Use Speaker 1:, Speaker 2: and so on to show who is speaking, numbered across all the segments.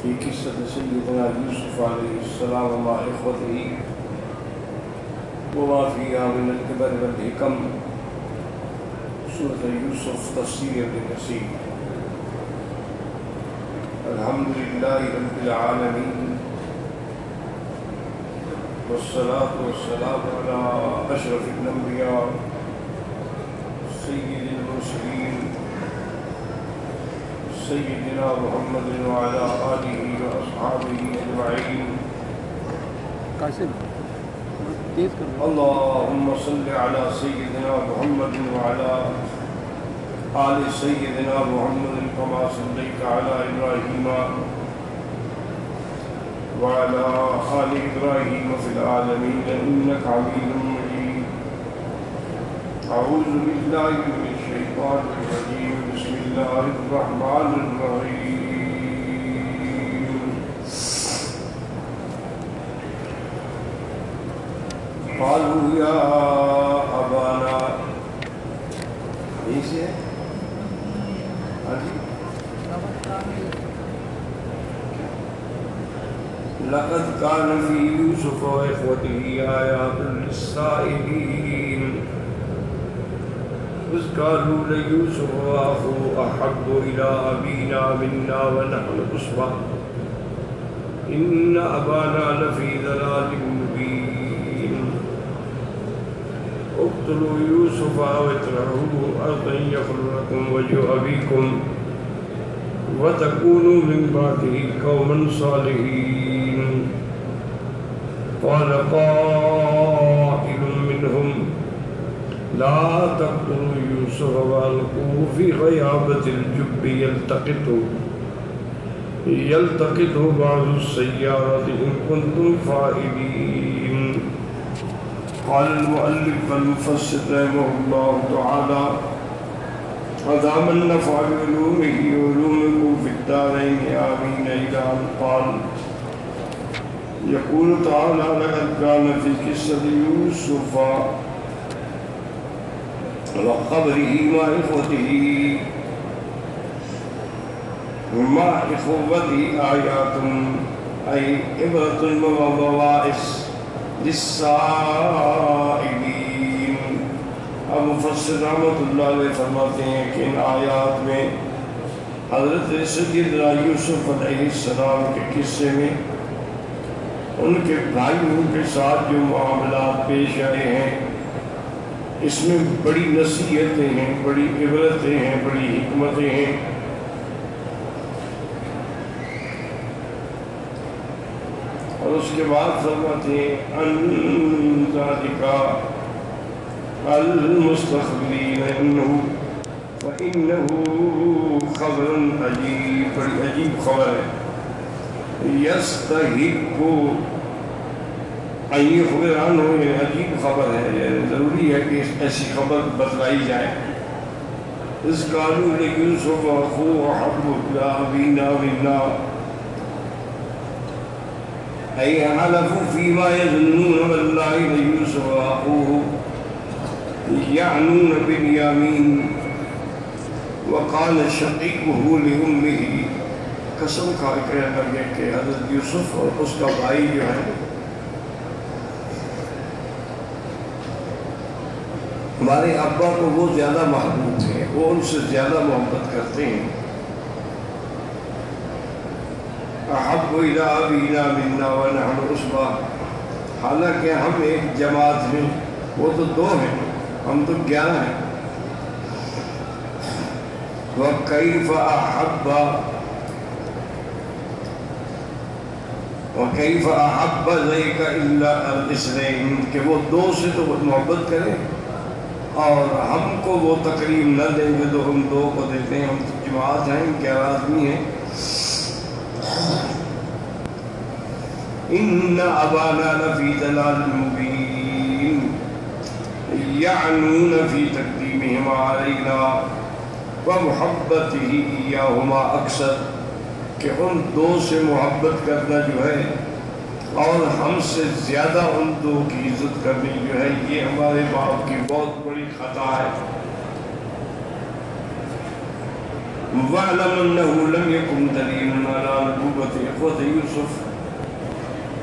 Speaker 1: في قصة سيدنا يوسف عليه السلام مع إخوته وما فيها من العبر والحكم. سورة يوسف تفسير ابن كثير. الحمد لله رب العالمين والصلاة والسلام على أشرف الأنبياء سيد المرسلين سيدنا محمد وعلى آله وأصحابه أجمعين. اللهم صل على سيدنا محمد وعلى آل سيدنا محمد كما صليت على إبراهيم وعلى آل إبراهيم في العالمين إنك حميد مجيد. أعوذ بالله من الشيطان الرجيم. بسم الله الرحمن الرحيم. قالوا يا أبانا لقد كان في يوسف وإخوته آيات للسائلين إذ قالوا ليوسف وأخوه أحب إلى أبينا منا ونحن عصبة إن أبانا لفي ضلال مبين اقتلوا يوسف أو اطرحوه أرضا يخل لكم وجه أبيكم وتكونوا من بعده قوما صالحين. قال قائل منهم لا تقتلوا يوسف والقوه في غيابة الجب يلتقطه بعض السيارة إن كنتم فاعلين. قال المؤلف والمفسر رحمه الله تعالى أدام النفع بعلومه وعلومكم في الدارين آمين. إلى أن قال يقول تعالى لقد كان في قصة يوسف وخبره مع إخوته آيات أي عبرة ومواعظ للسائلین. اب مفسر رحمۃ اللہ علیہ فرماتے ہیں کہ ان آیات میں حضرت سیدنا یوسف علیہ السلام کے قصے میں ان کے بھائیوں کے ساتھ جو معاملات پیش آئے ہیں اس میں بڑی نصیحتیں ہیں، بڑی عبرتیں ہیں، بڑی حکمتیں ہیں. اور اس کے بعد فرماتے ہیں ان ذالک المستخبرین انہ فإنہ خبر عجیب، بڑی عجیب خبر ہے. یستحق ان یخبر عنہ، یہ عجیب خبر ہے، ضروری ہے کہ ایسی خبر بتلائی جائے. اذ قالوا لیوسف واخوہ احب الی ابینا منا أي حلفوا فيما يظنون والله ليوسف وأخوه يعنون بنيامين وقال شقيقه لأمه. قسم کھا کے کہنے لگے کہ حضرت یوسف اور اس کا بھائی جو ہے ہمارے ابا کو وہ زیادہ محبوب ہیں، وہ ان سے زیادہ محبت کرتے ہیں. احب الی ابینا منا ونحن عصبہ، حالانکہ ہم ایک جماعت ہیں، وہ تو دو ہیں، ہم تو 11 ہیں. وَكَيْفَ أَحَبَّ ذَلِكَ إِلَّا الْإِسْرَيْنِ، کہ وہ دو سے تو محبت کریں اور ہم کو وہ تقریب نہ دیں گے تو ہم دو کو دیتے ہیں. ہم تو جماعت ہیں، 11 آدمی ہیں. إن أبانا لفي ضلال مبين يعنون في تقديمهما علينا ومحبته إياهما أكثر، کہ ان دو سے محبت کرنا جو ہے اور ہم سے زیادہ ان دو کی عزت کرنی جو ہے یہ ہمارے باپ کی بہت بڑی خطا ہے. وَاعْلَمْ أَنَّهُ لَمْ يَكُنْ دَلِيلٌ عَلَى نُبُوَّةِ إخوة يوسف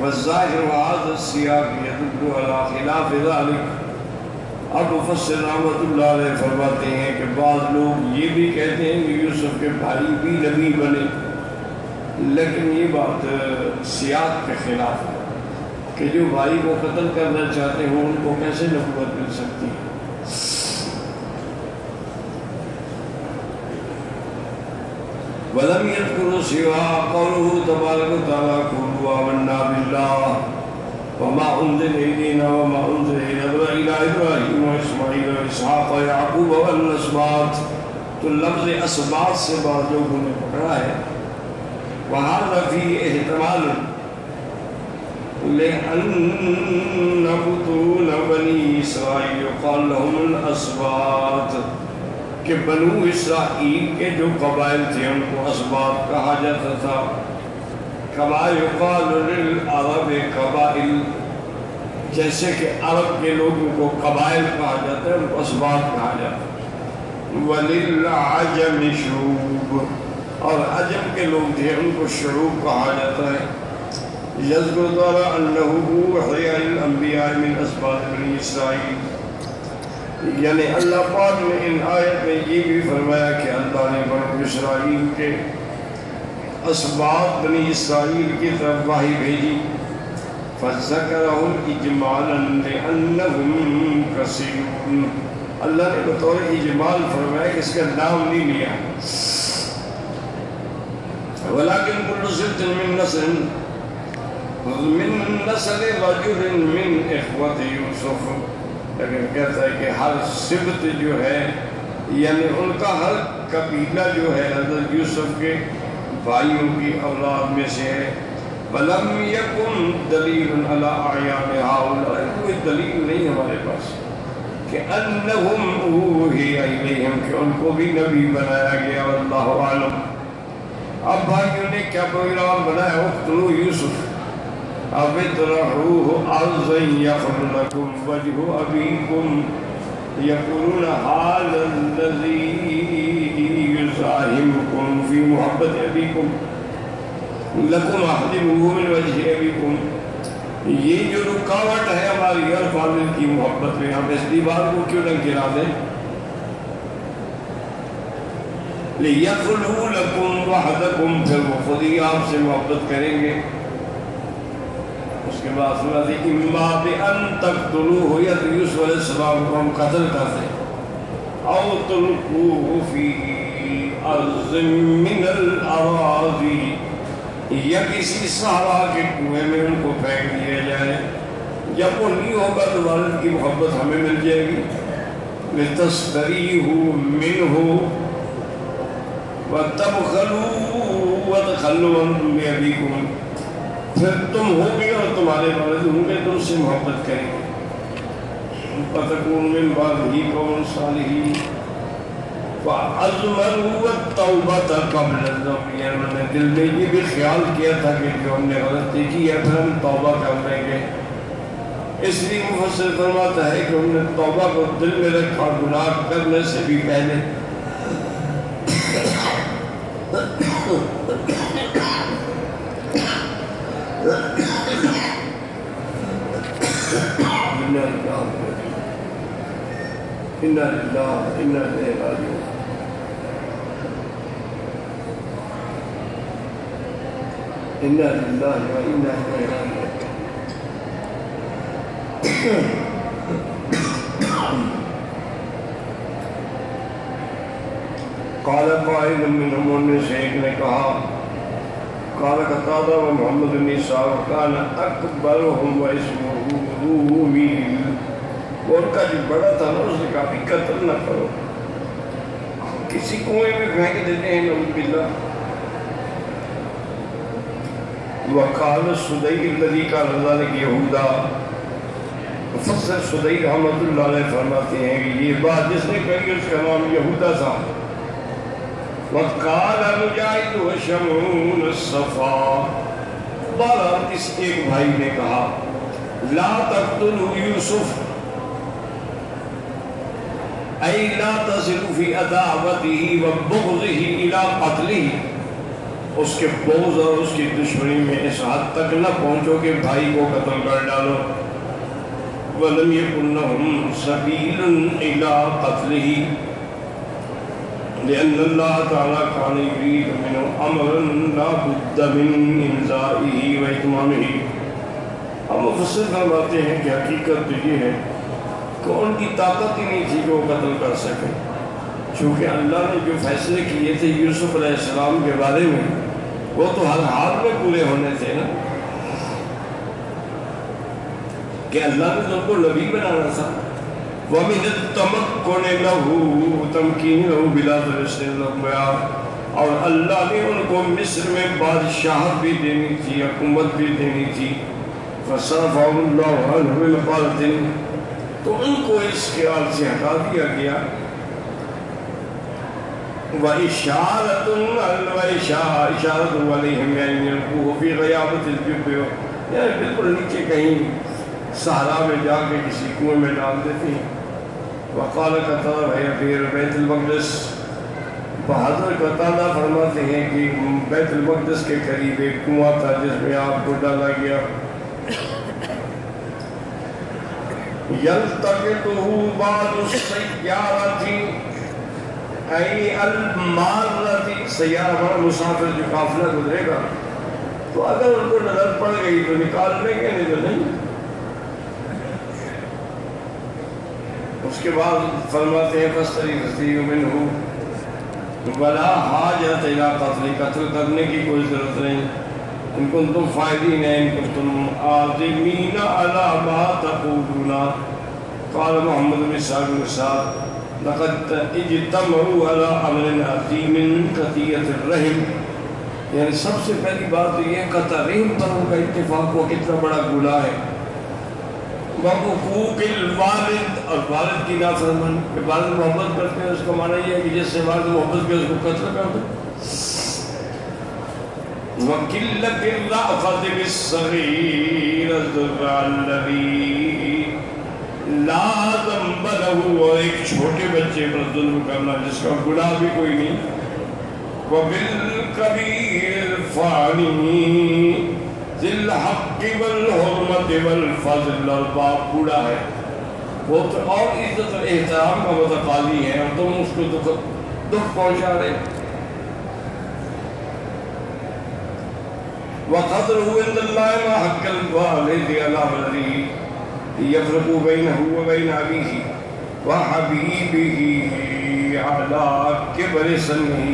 Speaker 1: والظاهر هذا السياق يدل على خلاف ذلك. اب مفسر رحمۃ اللہ علیہ فرماتے ہیں کہ بعض لوگ یہ بھی کہتے ہیں کہ یوسف کے بھائی بھی نبی بنے، لیکن یہ بات سیاق کے خلاف ہے کہ جو بھائی کو قتل کرنا چاہتے ہوں ان کو کیسے نبوت مل سکتی ہے؟ وَلَمْ يَذْكُرُوا سِوَا قَوْلُهُ تَبَارَكَ وَتَعَالَى قُولُوا آمَنَّا بِاللَّهِ وَمَا أُنزِلَ إِلَيْنَا وَمَا أُنزِلَ إِلَى إِبْرَاهِيمَ وَإِسْمَاعِيلَ وَإِسْحَاقَ وَيَعْقُوبَ وَالْأَسْبَاطِ. تو لفظ اسباط سے بعض لوگوں نے پکڑا ہے وَهَذَا فِيهِ احتمال لِأَنَّ بُطُونَ بَنِي إِسْرَائِيلَ يُقَالُ لَهُمُ الْأَسْبَاطِ کہ بنو اسرائیل کے جو قبائل تھے ان کو اسباط کہا جاتا تھا. کما یقال للعرب قبائل، جیسے کہ عرب کے لوگوں کو قبائل کہا جاتا ہے ان کو اسباط کہا جاتا ہے. وللعجم شعوب، اور عجم کے لوگ تھے ان کو شعوب کہا جاتا ہے. یذکر تعالی انہ اوحی الی الانبیاء من اسباط بنی اسرائیل، یعنی اللہ پاک نے ان آیت میں یہ بھی فرمایا کہ اللہ نے بنو اسرائیل کے اسباط بنی اسرائیل کی طرف وحی بھیجی. فَذَكَرَهُمْ إِجْمَالًا لِأَنَّهُمْ كَثِيرٌ، اللہ نے بطور اجمال فرمایا کہ اس کا نام نہیں لیا. وَلَكِنْ كُلُّ سِبْطٍ مِّن نَسْلِ رَجُلٍ مِّنْ إِخْوَةِ يُوسُفَ، لیکن کہتا ہے کہ ہر سبت جو ہے یعنی ان کا ہر قبیلہ جو ہے حضرت یوسف کے بھائیوں کی اولاد میں سے ہے. وَلَمْ يَكُنْ دَلِيلٌ عَلَىٰ أَعْيَانِ هَٰؤُلَاءِ، کوئی دلیل نہیں ہمارے پاس کہ أَنَّهُمْ أُوحِيَ إِلَيْهِمْ کہ ان کو بھی نبی بنایا گیا. واللہ عالم. اب بھائیوں نے کیا پروگرام بنایا؟ اقتلوا یوسف اب اطرحوه ارضا یخر لکم وجہ ابیکم یقولون هذا الذی یزاحمکم فی محبت ابیکم لکم احجبوه من وجہ ابیکم. یہ جو رکاوٹ ہے ہماری اور فاضل کی محبت میں، ہم اس دیوار کو کیوں نہ گرا دیں؟ لِيَخْلُوا لَكُمْ وَحْدَكُمْ، پھر وہ خود ہی آپ سے محبت کریں گے. اس کے بعد سورۃ اِمَّا بِأَن تَقْتُلُوهُ، یا تو یوسف علیہ السلام کو ہم قتل کر دیں، اَوْ تُلْقُوهُ فِي أَرْضٍ مِّنَ الْأَرَاضِي، یا کسی صحرا کے کنویں میں ان کو پھینک دیا جائے. جب وہ نہیں ہوگا تو والد کی محبت ہمیں مل جائے گی. لِتَسْتَرِيهُ مِنْهُ وَتَبْخَلُوا وَتَخَلُّوا عَنْ أَبِيكُمْ، پھر تم ہوگے اور تمہارے والد ہوں گے تم سے محبت کریں گے. فَتَكُونُ مِنْ بَعْدِهِ قَوْمٌ صَالِحِينَ فَأَزْمَرُوا التَّوْبَةَ قَبْلَ الذَّنبِ، یعنی انہوں نے دل میں یہ بھی خیال کیا تھا کہ جو ہم نے غلطی کی ہے پھر ہم توبہ کر لیں گے. اس لیے مفسر فرماتا ہے کہ ہم نے توبہ کو دل میں رکھا گناہ کرنے سے بھی پہلے. اِنَّا لِلَّهِ وَإِنَّا إِلَيْهِ رَاجِعُونَ. اِنَّا لِلَّهِ وَإِنَّا إِلَيْهِ رَاجِعُونَ. قال قائل منهم، ان میں سے ایک نے کہا، قال قتادہ و محمد بن اسحاق كان اکبرهم واسمه رومیل، اور کا جو بڑا تھا نا اس نے کہا بھی قتل نہ کرو، کسی کنویں میں پھینک دیتے ہیں نعوذ باللہ. وقال سدی الذی قال ذلك یہودا، مفسر سدی رحمۃ اللہ علیہ فرماتے ہیں کہ یہ بات جس نے کہی اس کا نام یہودا تھا. وقال مجاہد وشمعون الصفا، بہرحال اس ایک بھائی نے کہا لا تقتلوا یوسف، ای لا تصلوا فی عداوته وبغضه الى قتله، اس کے بغض اور اس کی دشمنی میں اس حد تک نہ پہنچو کہ بھائی کو قتل کر ڈالو. وَلَمْ يَكُنْ لَهُمْ سَبِيلٌ إِلَىٰ قَتْلِهِ لأن اللہ تعالیٰ كان يريد منه أمرا لا بد من إنزائه وإتمامه. ہم مفسر فرماتے ہیں کہ حقیقت تو یہ ہے کہ ان کی طاقت ہی نہیں تھی کہ وہ قتل کر سکے، چونکہ اللہ نے جو فیصلے کیے تھے یوسف علیہ السلام کے بارے میں وہ تو ہر حال میں پورے ہونے تھے نا، کہ اللہ نے تو ان کو نبی بنانا تھا. وَمِنَ التَّمَكُّنِ لَهُ تَمْكِينِ لَهُ بِلَادِ رِسْلِ اللَّهُ، اور اللہ نے ان کو مصر میں بادشاہت بھی دینی تھی، حکومت بھی دینی تھی. فَصَرَفَهُ اللَّهُ عَنْهُ بِالْقَالَةٍ، تو ان کو اس خیال سے ہٹا دیا گیا. وَإِشَارَةٌ إِشَارَةٌ عَلَيْهِمْ أَنْ يَلْقُوهُ فِي غَيَابَةِ الْجُبِّ، یعنی بالکل نیچے کہیں صحرا میں جا کے کسی کنویں میں ڈال دیتے ہیں. وقال قتادہ فی بیت المقدس، بہادر قتادہ فرماتے ہیں کہ بیت المقدس کے قریب ایک کنواں تھا جس میں آپ کو ڈالا گیا. یلتقطہ بعض السیارۃ ای المارۃ، سیارہ بڑا مسافر جو قافلہ گزرے گا تو اگر ان کو نظر پڑ گئی تو نکال لیں گے، نہیں تو نہیں. اس کے بعد فرماتے ہیں فَاسْتَرِقْتِي مِنْهُ وَلَا حَاجَةَ إِلَىٰ قَتْلِ، قتل کرنے کی کوئی ضرورت نہیں. ان کنتم فاعلین ان کنتم عازمین علی ما تقولون. قال محمد بن اسحاق بن سعد لقد اجتمعوا على امر عظیم قطیعۃ الرحم، یعنی سب سے پہلی بات تو یہ قطع رحم پر ان کا اتفاق ہوا کتنا بڑا گناہ ہے. وحقوق الوالد، اور والد کی نافرمانی، کہ والد محبت کرتے ہیں اس کا معنی یہ ہے کہ جس سے والد محبت کرتے اس کو قتل کر دو. وَقِلَّةِ الرَّأْفَةِ بِالصَّغِيرِ الذُّرَّ الَّذِي لَا ذَنبَ لَهُ، اور ایک چھوٹے بچے پر ظلم کرنا جس کا گناہ بھی کوئی نہیں. وَبِالْكَبِيرِ الْفَانِي ذِي الْحَقِّ وَالْحُرْمَةِ وَالْفَضْلِ، اور باپ بوڑھا ہے وہ تو اور عزت و احترام کا متقاضی ہے اور تم اس کو دکھ پہنچا رہے. وَقَدْرُهُ عِنْدَ اللَّهِ مَا حَقَّ الْوَالِدِ عَلَىٰ وَلَدِهِ يَفْرِقُ بَيْنَهُ وَبَيْنَ أَبِيهِ وَحَبِيبِهِ عَلَىٰ كِبَرِ سَنِّهِ.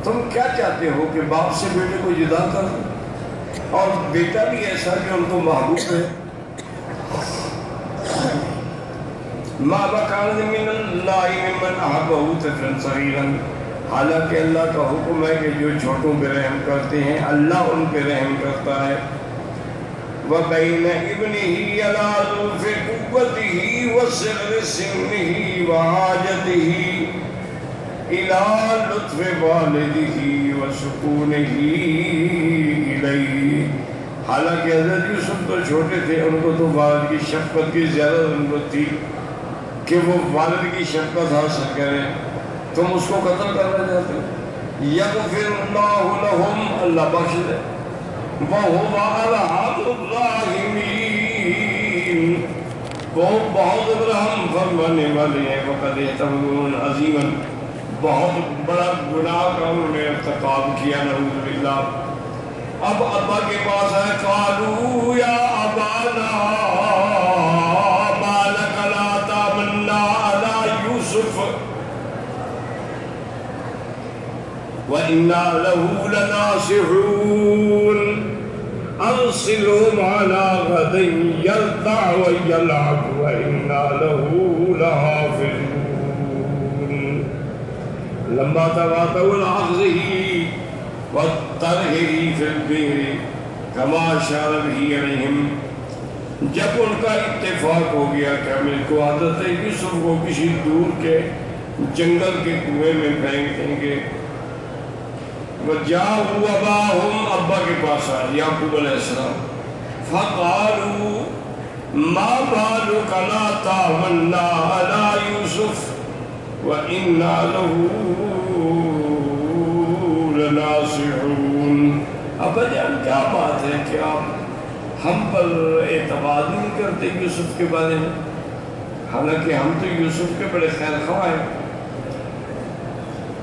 Speaker 1: تم کیا چاہتے ہو کہ باپ سے بیٹے کو جدا کر دو، اور بیٹا بھی ایسا کہ ان کو محبوب ہے. مَا بَكَانَ مِنَ اللَّهِ مِمَّنْ أَحَبَّهُ طِفْلًا صَغِيرًا، حالانکہ اللہ کا حکم ہے کہ جو چھوٹوں پہ رحم کرتے ہیں اللہ ان پہ رحم کرتا ہے. وَبَيْنَ ابْنِهِ عَلَىٰ ظُلْفِ قُوَّتِهِ وَصِغْرِ سِنِّهِ وَحَاجَتِهِ إِلَىٰ لُطْفِ وَالِدِهِ وَسُكُونِهِ إِلَيْهِ. حالانکہ حضرت یوسف تو چھوٹے تھے، ان کو تو والد کی شفقت کی زیادہ ضرورت تھی کہ وہ والد کی شفقت حاصل کریں. تم اس کو قتل کرنا چاہتے ہو. یغفر اللہ لہم، اللہ بخش دے. وَهُوَ أَرْحَمُ الرَّاحِمِينَ، وہ بہت رحم فرمانے والے ہیں. وَقَدْ احْتَمَلُوا عَظِيمًا، بہت بڑا گناہ کا انہوں نے ارتکاب کیا، نعوذ باللہ. اب ابا کے پاس آئے، قالوا یا ابانا ما لَكَ لَا تَأْمَنَّا عَلَىٰ يُوسُفَ وَإِنَّا لَهُ لَنَاصِحُونَ أَرْسِلْهُ مَعَنَا غَدًا يَرْتَعْ وَيَلْعَبْ وَإِنَّا لَهُ لَحَافِظُونَ. لَمَّا تَوَاطَوْا لِأَخْذِهِ وَالتَّرْهِهِ فِي الْبِحْرِ كَمَا أَشَارَ بِهِ عَلَيْهِمْ، جب ان کا اتفاق ہو گیا کہ ہم ان کو حضرت یوسف کو کسی دور کے جنگل کے کنویں میں پھینک دیں گے. وَجَاءُوا أَبَاهُمْ، ابا کے پاس آئے یعقوب علیہ السلام. فَقَالُوا مَا بَالُكَ لَا تَأْمَنَّا عَلَىٰ يُوسُفَ وَإِنَّا لَهُ لَنَاصِحُونَ. ابا جان کیا بات ہے کہ آپ ہم پر اعتماد نہیں کرتے یوسف کے بارے میں، حالانکہ ہم تو یوسف کے بڑے خیر خواہ ہیں.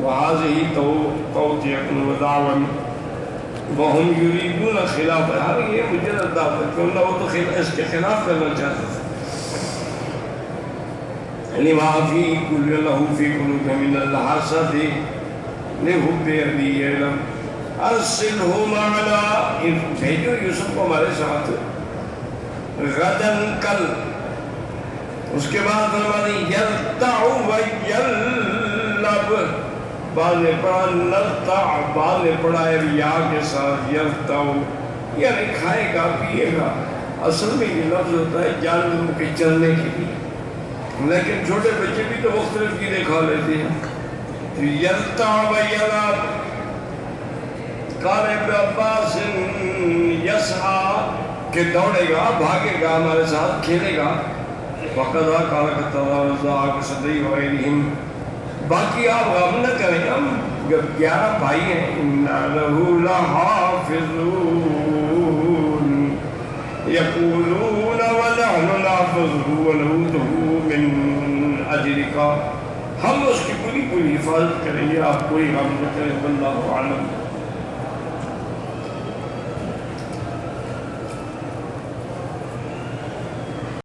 Speaker 1: وَهَذِهِ تَوْطِيَةٌ وَدَعْوَةٌ وَهُمْ يُرِيدُونَ خِلَافَهَا. یہ مجرد دعوت کہ وہ تو اس کے خلاف کرنا چاہتے تھے. لِمَا فِي كُلِّ لَهُ فِي قُلُوبِهِم مِّنَ الْحَسَدِ لِحُبِّ أَبِيهِ لَمْ أَرْسِلْهُ مَعَنَا. بھیجو یوسف کو ہمارے ساتھ غداً کل. اس کے بعد ہماری یلتع ویلب، بعد نے پڑھا نلتع، بعد نے پڑھا یا کے ساتھ یلتع، یعنی کھائے گا پیے گا. اصل میں یہ لفظ ہوتا ہے جانوروں کے چلنے کے لیے، لیکن چھوٹے بچے بھی تو مختلف چیزیں کھا لیتے ہیں. یلتع ویلب. قال ابن عباس یسعى کہ دوڑے گا، بھاگے گا، ہمارے ساتھ کھیلے گا. وَقَضَا قَالَ كَتَّرَا صَدِّي وَغَيْرِهِمْ. باقی آپ غم نہ کریں، ہم 11 بھائی ہیں. إِنَّا لَهُ لَحَافِظُونَ يَقُولُونَ وَنَحْنُ نَحْفَظُهُ وَنَعُودُهُ مِنْ أَجْرِكَ. ہم اس کی پوری حفاظت کریں گے، آپ کوئی غم نہ کریں. واللہ اعلم.